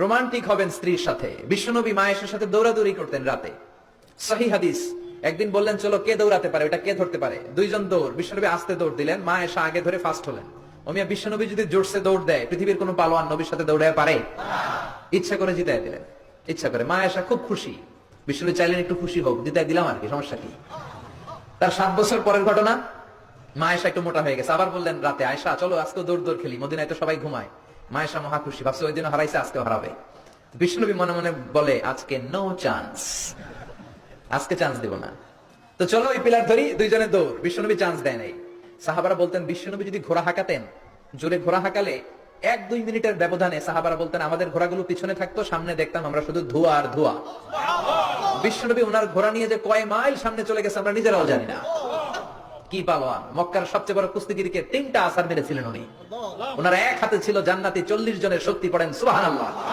Romantic হবেন স্ত্রীর সাথে। বিশ্বনবী মায়ের সাথে দৌড়াদৌড়ি করতেন রাতে, সহিহ হাদিস। একদিন বললেন চলো কে দৌড়াতে পারে, ওটা কে ধরতে পারে। দুইজন দৌড়, বিশ্বনবী আস্তে দৌড় দিলেন, মা এসে আগে ধরে ফার্স্ট হলেন। ওমিয়া বিশ্বনবী যদি জোরসে দৌড় দেয়, পৃথিবীর কোন পালোয়ান নবীর সাথে দৌড়ায় পারে? ইচ্ছা করে জিতায় দিলেন, ইচ্ছা করে। মা এসা খুব খুশি, বিশ্বনবী চাইলেন একটু খুশি হোক, জিতায় দিলাম আর কি, সমস্যা কি। তার 7 বছর পরের ঘটনা, মা এসা একটু মোটা হয়ে গেছে, আবার বললেন রাতে আয়েশা চলো আজকে দৌড় দৌড় খেলি, মদিনায় তো সবাই ঘুমায়। মা এসা মহা খুশি, ভাবছে ওই দিন হারাইছে আজকে হারাবে। বিষ্ণুনবী মনে মনে বলে আজকে নো চান্স, আজকে চান্স দিব না। তো চলো ওই পিলার ধরি, দুইজনে দৌড়। বিশ্বনবী চান্স দেয় নাই। সাহাবারা বলতেন বিশ্বনবী যদি ঘোড়া হাঁকাতেন, জোরে ঘোড়া হাঁকালে 1-2 মিনিটের ব্যবধানে সাহাবারা বলতেন আমাদের ঘোড়াগুলো পিছনে থাকতো, সামনে দেখতাম আমরা শুধু ধোঁয়া আর ধোঁয়া। বিশ্বনবী ওনার ঘোড়া নিয়ে যে কয় মাইল সামনে চলে গেছে আমরা নিজেরাও জানি না। কি পালোয়ান! মক্কার সবচেয়ে বড় কুস্তিগিরকে 3টা আসার মেরেছিলেন উনি। ওনার এক হাতে ছিল জান্নাতি 40 জনের শক্তি, পড়েন সুবহানাল্লাহ।